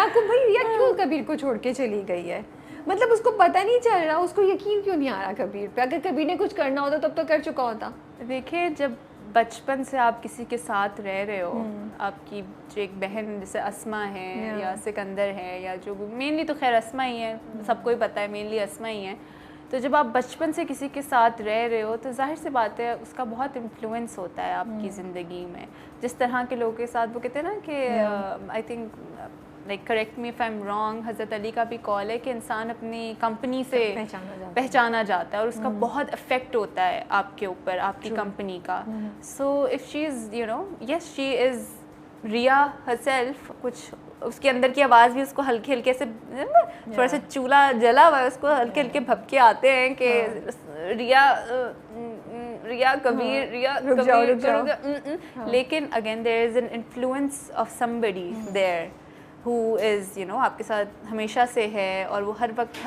ریا کو بھائی ریا کیوں کبیر کو چھوڑ کے چلی گئی ہے, مطلب اس کو پتہ نہیں چل رہا, اس کو یقین کیوں نہیں آ رہا کبیر پہ؟ اگر کبیر نے کچھ کرنا ہوتا تب تو کر چکا ہوتا. دیکھیے جب بچپن سے آپ کسی کے ساتھ رہ رہے ہو, آپ کی جو ایک بہن جیسے اسما ہے یا سکندر ہے یا جو مینلی تو خیر اسما ہی ہے, سب کو ہی پتہ ہے مینلی اسما ہی ہے, تو جب آپ بچپن سے کسی کے ساتھ رہ رہے ہو تو ظاہر سی بات ہے اس کا بہت انفلوئنس ہوتا ہے آپ کی زندگی میں. جس طرح کے لوگوں کے ساتھ وہ کہتے ہیں نا کہ I think like correct me if I am wrong, حضرت علی کا بھی کال ہے کہ انسان اپنی کمپنی سے پہچانا جاتا ہے اور اس کا بہت افیکٹ ہوتا ہے آپ کے اوپر, آپ کی کمپنی کا. So if she is you know یس شی از ریا ہر سیلف, کچھ اس کے اندر کی آواز بھی اس کو ہلکے ہلکے سے تھوڑا سا چولہا جلا ہوا ہے, اس کو ہلکے ہلکے بھپکے آتے ہیں کہ ریا کبیر ریا کبیر, لیکن again there is an influence of somebody there who is you know آپ کے ساتھ ہمیشہ سے ہے, اور وہ ہر وقت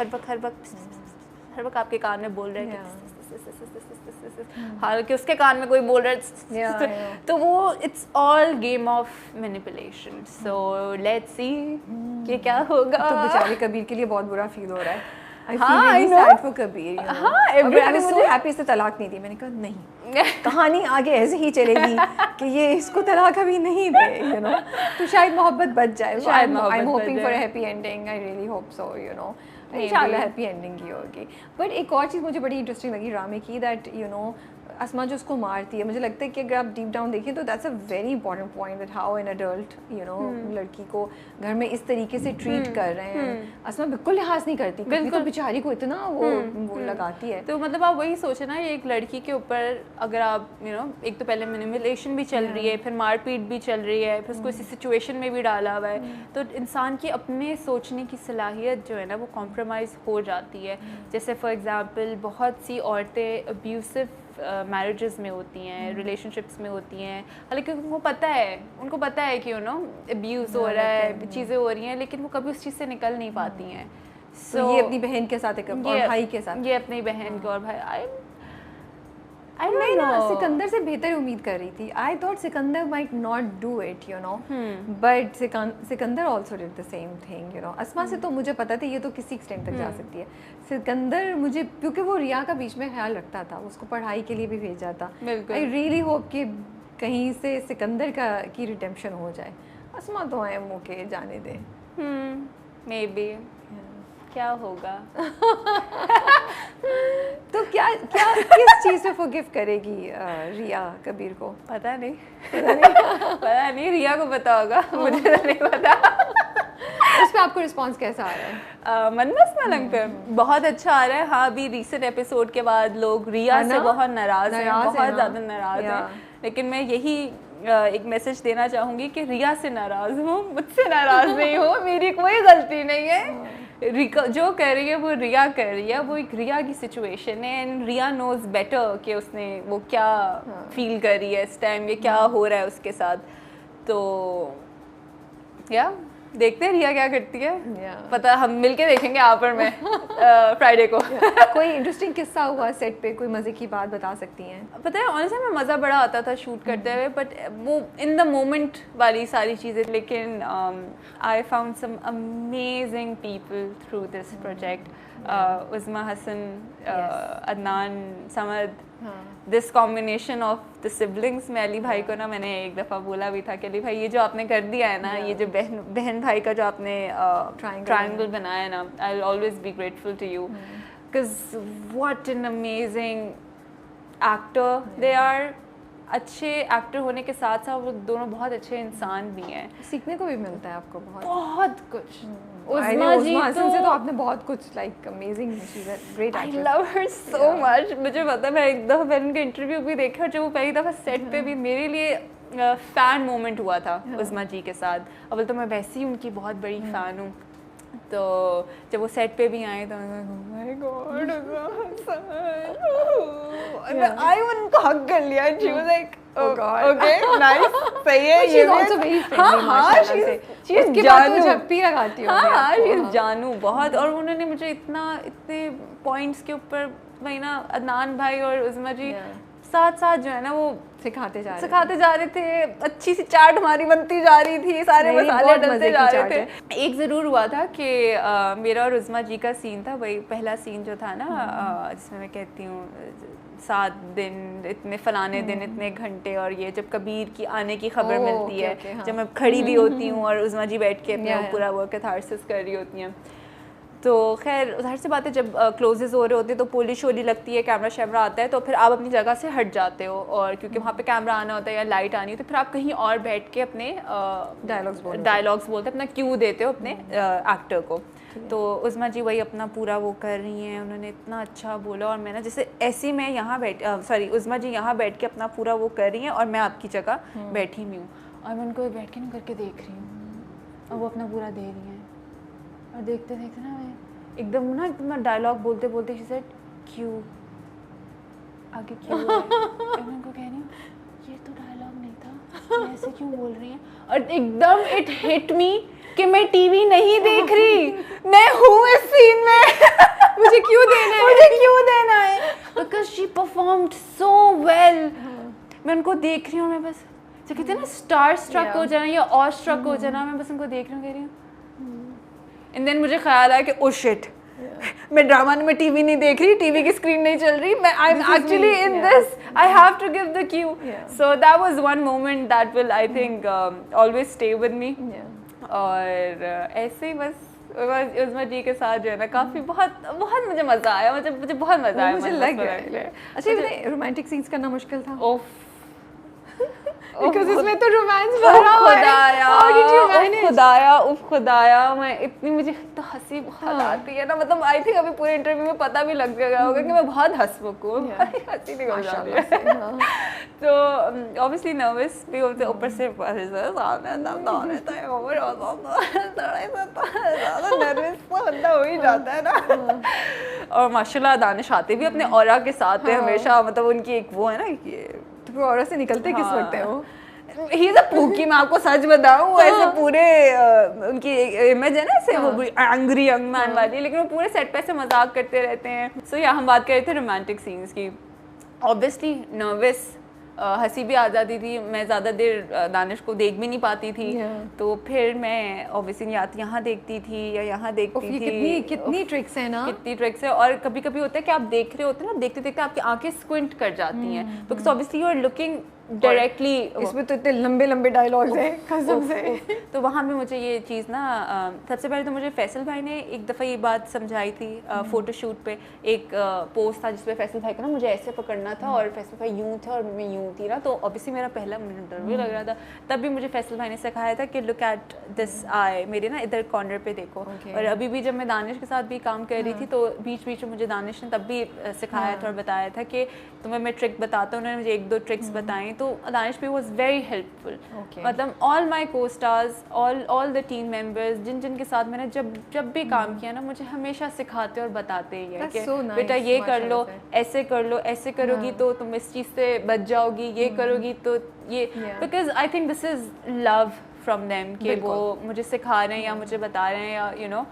آپ کے کان میں بول رہے ہیں حالانکہ اس کے کان میں کوئی بول رہا ہے, تو وہ it's all game of manipulation. So let's see کہ کیا ہوگا. تو بیچارے کبیر کے لیے بہت برا فیل ہو رہا ہے. ہیپی سے طلاق نہیں دی, میں نے کہا نہیں, کہانی آگے ایسے ہی چلے گی کہ یہ اس کو طلاق ابھی نہیں دے, یو نو, تو شاید محبت بچ جائے. I am hoping for a happy ending, I really hope so, you know, انشاءاللہ ہیپی اینڈنگ ہی ہوگی. بٹ ایک اور چیز مجھے بڑی انٹرسٹنگ لگی ڈرامے کی, دیٹ یو نو اسما جو اس کو مارتی ہے, مجھے لگتا ہے کہ اگر آپ ڈیپ ڈاؤن دیکھیں تو that's a very important point that how an adult you know لڑکی کو گھر میں اس طریقے سے ٹریٹ کر رہے ہیں. اسما بالکل لحاظ نہیں کرتی, بالکل بیچاری کو اتنا وہ لگاتی ہے. تو مطلب آپ وہی سوچیں نا, ایک لڑکی کے اوپر اگر آپ یو نو ایک تو پہلے مینیپولیشن بھی چل رہی ہے, پھر مار پیٹ بھی چل رہی ہے, پھر اس کو اسی سچویشن میں بھی ڈالا ہوا ہے, تو انسان کی اپنے سوچنے کی صلاحیت جو ہے نا وہ کمپرومائز ہو جاتی ہے. جیسے فار ایگزامپل بہت سی عورتیں ابیوسو میرجز میں ہوتی ہیں, ریلیشن شپس میں ہوتی ہیں, حالانکہ ان کو پتہ ہے کہ یو نو ابیوز ہو رہا ہے, چیزیں ہو رہی ہیں, لیکن وہ کبھی اس چیز سے نکل نہیں پاتی ہیں. سو یہ اپنی بہن کے ساتھ اور بھائی کے ساتھ, یہ اپنی بہن کو اور بھائی, میں نا سکندر سے بہتر امید کر رہی تھی. I thought Sikandar might not do it, you know, but Sikandar also did the same thing, you know. Asma سے تو مجھے پتا تھا یہ تو کسی ایکسٹینٹ تک جا سکتی ہے. سکندر مجھے کیونکہ وہ ریا کا بیچ میں خیال رکھتا تھا, اس کو پڑھائی کے لیے بھی بھیجا تھا. آئی ریئلی ہوپ کہ کہیں سے سکندر کی ریڈیمپشن ہو جائے. اسما تو آئے منہ کے جانے دے, مے بی کیا ہوگا. تو کیا کس چیز سے فورگیو کرے گی ریا کبیر کو؟ پتہ نہیں, ریا کو پتا ہوگا, مجھے نہیں پتا. اس پہ آپ کو رسپانس کیسا آ رہا ہے؟ منمس ملنگ پہ بہت اچھا آ رہا ہے. ہاں ابھی ریسنٹ ایپیسوڈ کے بعد لوگ ریا سے بہت ناراض ہیں, بہت زیادہ ناراض ہیں, لیکن میں یہی ایک میسج دینا چاہوں گی کہ ریا سے ناراض ہوں, مجھ سے ناراض نہیں ہوں, میری کوئی غلطی نہیں ہے. جو کر رہی ہے وہ ریا کر رہی ہے, وہ ایک ریا کی سچویشن ہے, اینڈ ریا نوز بیٹر کہ اس نے وہ کیا فیل کر رہی ہے اس ٹائم, یہ کیا ہو رہا ہے اس کے ساتھ. تو یا دیکھتے ہیں ریا کیا کرتی ہے, پتہ ہم مل کے دیکھیں گے آپر میں فرائیڈے کو. کوئی انٹرسٹنگ قصہ ہوا سیٹ پہ, کوئی مزے کی بات بتا سکتی ہیں؟ پتہ ہے آنیسٹلی میں مزہ بڑا آتا تھا شوٹ کرتے ہوئے, بٹ وہ ان دا مومنٹ والی ساری چیزیں, لیکن I found some amazing people through this project. Uzma Hasan, Adnan, Samad, this combination of the siblings. میں علی بھائی کو نا میں نے ایک دفعہ بولا بھی تھا کہ علی بھائی یہ جو آپ نے کر دیا ہے نا, یہ جو بہن بھائی کا جو آپ نے ٹرائنگل بنایا ہے نا, I will always be grateful to you, because what an amazing actor they are. اچھے ایکٹر ہونے کے ساتھ ساتھ وہ دونوں بہت اچھے انسان بھی ہیں. سیکھنے کو بھی ملتا ہے آپ کو بہت کچھ. عظمیٰ حسن سے تو آپ نے بہت کچھ like amazing, she is a great actress. I love her so much. مجھے پتا میں ایک دفعہ میں نے ان کا انٹرویو بھی دیکھا, جو وہ پہلی دفعہ سیٹ پہ بھی میرے لیے فین مومنٹ ہوا تھا عظمیٰ جی کے ساتھ. اول تو میں ویسے ہی ان کی بہت بڑی فین ہوں, تو جب وہ سیٹ پہ بھی آئے تو مائی گاڈ آئی ان کو حق کر لیا. She was like okay nice, صحیح ہے, یہ جانو بہت. اور انہوں نے مجھے اتنے پوائنٹس کے اوپر وہی نا عدنان بھائی اور عظمیٰ جی ساتھ ساتھ جو ہے نا وہ سکھاتے جا رہے تھے, اچھی سی چاٹ ہماری بنتی جا رہی تھی, سارے مسالے ڈلتے جا رہے تھے. ایک ضرور ہوا تھا کہ میرا اور عظمیٰ جی کا سین تھا, وہی پہلا سین جو تھا نا جس میں کہتی ہوں 7 دن اتنے فلانے دن اتنے گھنٹے, اور یہ جب کبیر کی آنے کی خبر ملتی ہے, جب میں کھڑی بھی ہوتی ہوں اور عظمیٰ جی بیٹھ کے اپنا پورا وہ کیتھارسس کر رہی ہوتی ہیں. تو خیر ظاہر سی بات ہے جب کلوزز ہو رہے ہوتے ہیں تو پولیس شولی لگتی ہے, کیمرہ شیمرہ آتا ہے, تو پھر آپ اپنی جگہ سے ہٹ جاتے ہو, اور کیونکہ وہاں پہ کیمرہ آنا ہوتا ہے یا لائٹ آنی ہے, تو پھر آپ کہیں اور بیٹھ کے اپنے ڈائلاگس بولتے اپنا کیو دیتے ہو اپنے ایکٹر کو. تو عظمیٰ جی وہی اپنا پورا وہ کر رہی ہیں, انہوں نے اتنا اچھا بولا, اور میں نا جیسے ایسی میں یہاں عظمیٰ جی یہاں بیٹھ کے اپنا پورا وہ کر رہی ہیں, اور میں آپ کی جگہ بیٹھی ہوئی ہوں, اور میں ان کو بیٹھ کے کر کے دیکھ رہی ہوں, اور وہ اپنا پورا دے رہی ہیں, اور دیکھتے دیکھتے نا میں ایک دم نا ڈائلاگ بولتے بولتے she said کیوں آگے کیوں ہے, میں ان کو کہہ رہی ہوں یہ تو ڈائلاگ نہیں تھا, یہ ایسے کیوں بول رہی ہیں, اور ایک دم اٹ ہٹ می کہ میں ٹی وی نہیں دیکھ رہی, میں ہوں اس سین میں, مجھے کیوں دینا ہے because she performed so well. میں ان کو دیکھ رہی ہوں, میں بس جو کہتے ہیں نا اسٹار اسٹرک ہو جانا یا اور اسٹرک ہو جانا, میں بس ان کو دیکھ رہی ہوں, کہہ رہی ہوں. اینڈ دین مجھے خیال آیا کہ او شٹ, میں ڈرامہ میں ٹی وی نہیں دیکھ رہی, ٹی وی کی اسکرین نہیں چل رہی, میں I am actually in this, I have to give the cue. So that was one moment that will I think always stay with me. اور ایسے ہی بس عظمیٰ جی کے ساتھ جو ہے نا کافی بہت مجھے مزہ آیا, مجھے بہت مزہ آیا, مجھے لگ گیا. اچھا رومانٹک سینس کرنا مشکل تھا because اس میں تو رومانس بھرا ہوا ہے. خدایا میں اتنی, مجھے تو ہنسی بہت آتی ہے نا, مطلب آئی تھنک ابھی پورے انٹرویو میں پتہ بھی لگ گیا ہوگا کہ میں بہت ہنسمکھ ہوں, ہنسی نکل جاتی ہے. تو obviously نروس بھی ہوتے, اوپر سے نروس تو بندہ ہو ہی جاتا ہے نا. اور ماشاء اللہ دانش آتے بھی اپنے اورا کے ساتھ ہے ہمیشہ, مطلب ان کی ایک وہ ہے نا کہ اور سے نکلتے کس وقت ہے وہ, ہی از اے پوکی, میں آپ کو سچ بتاؤں, وہ ایسے پورے ان کی امیج ہے نا ایسے وہ اینگری ینگ مین والی, لیکن وہ پورے سیٹ پہ سے مذاق کرتے رہتے ہیں. سو ہم بات کر رہے تھے رومانٹک سینس کی. آبویسلی نروس, ہنسی بھی آ جاتی تھی, میں زیادہ دیر دانش کو دیکھ بھی نہیں پاتی تھی, تو پھر میں اوبیسلی یہاں دیکھتی تھی یا یہاں دیکھتی تھی. کتنی ٹرکس ہیں نا, کتنی ٹرکس ہے. اور کبھی کبھی ہوتا ہے کہ آپ دیکھ رہے ہوتے ہیں نا, دیکھتے دیکھتے آپ کی آنکھیں اسکوئنٹ کر جاتی ہیں, because obviously you are looking directly. اس میں تو اتنے لمبے لمبے ڈائلاگز ہیں قسم سے. تو وہاں پہ مجھے یہ چیز نا, سب سے پہلے تو مجھے فیصل بھائی نے ایک دفعہ یہ بات سمجھائی تھی فوٹو شوٹ پہ. ایک پوسٹ تھا جس پہ فیصل بھائی کو نا مجھے ایسے پکڑنا تھا, اور فیصل بھائی یوں تھے اور میں یوں تھی نا, تو اوبیسلی میرا پہلا مجھے ڈر بھی لگ رہا تھا. تب بھی مجھے فیصل بھائی نے سکھایا تھا کہ لک ایٹ دس آئی, میرے نا ادھر کارنر پہ دیکھو. اور ابھی بھی جب میں دانش کے ساتھ بھی کام کر رہی تھی تو بیچ بیچ میں مجھے دانش نے تب بھی سکھایا تھا اور بتایا تھا کہ تمہیں میں ٹرک بتاتا ہوں. انہوں نے مجھے 1-2 ٹرکس بتائیں, تو دانش بھی واز ویری ہیلپ فل. مطلب آل مائی کو stars, all the team members جن کے ساتھ میں نے جب بھی کام کیا نا, مجھے ہمیشہ سکھاتے اور بتاتے ہی ہیں کہ بیٹا یہ کر لو, ایسے کر لو, ایسے کرو گی تو تم اس چیز سے بچ جاؤ گی, یہ کرو گی تو یہ. Because I think this is love from them, کہ وہ مجھے سکھا رہے ہیں یا مجھے بتا رہے ہیں, یا you know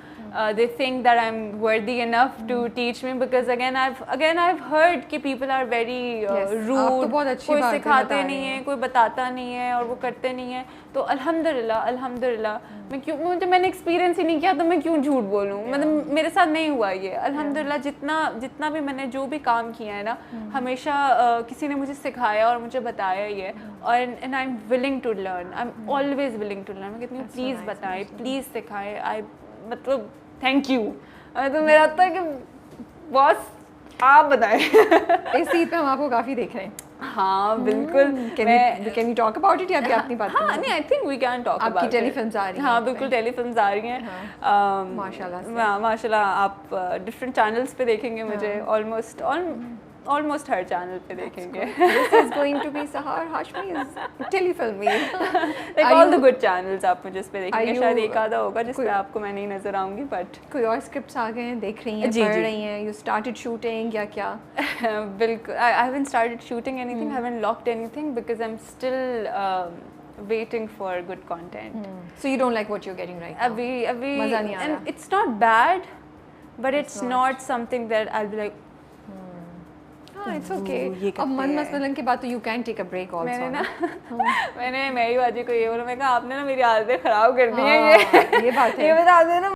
they think that I'm worthy enough to teach me, because again I've heard کہ people are very rude, کوئی سکھاتے نہیں ہیں, کوئی بتاتا نہیں ہے, اور وہ کرتے نہیں ہیں. تو الحمدللہ میں نے ایکسپیرینس ہی نہیں کیا, تو میں کیوں جھوٹ بولوں, مطلب میرے ساتھ نہیں ہوا یہ. الحمدللہ جتنا بھی میں نے جو بھی کام کیا ہے نا, ہمیشہ کسی نے مجھے سکھایا اور مجھے بتایا ہی ہے. اور and I'm willing to learn, I'm always willing to learn. میں کہتی ہوں پلیز بتائیں, پلیز سکھائیں. مطلب تھینک یو. تو میرا ہوتا ہے کہ باس آپ بتائیں. اس عید پہ ہم آپ کو کافی دیکھ رہے ہیں. ہاں بالکل. Can we talk about it یا ابھی آپ نہیں بات کریں؟ ہاں نہیں, I think we can talk about. آپ کی ٹیلی فلمز آ رہی ہیں. ہاں بالکل ٹیلی فلمز آ رہی ہیں ماشاء اللہ. آپ ڈفرینٹ چینلس پہ دیکھیں گے مجھے, آلموسٹ ہر چینل پہ دیکھیں گے. This is going to be Sahar Hashmi's ٹیلی فلمی, like all the good channels آپ مجھے اس پہ دیکھیں گے. شاید ایک آدھا ہوگا جس پہ آپ کو میں نہیں نظر آؤں گی, بٹ کوئی اور اسکرپٹس آ گئے ہیں, دیکھ رہی ہیں, پڑھ رہی ہیں, you started shooting یا کیا؟ بالکل, I haven't started shooting anything, I haven't locked anything because I'm still waiting for good content. So you don't like what you're getting right now? ابھی مزہ نہیں آ رہا. and it's not bad, but it's not something that I'll be like it's okay. اب من مثلاً کے بعد تو you can take a break also. میں نے میری باجی کو یہ بولا, میں کہا آپ نے نا میری عادتیں خراب کر دی ہیں, یہ بات ہے, یہ بتا دیں نا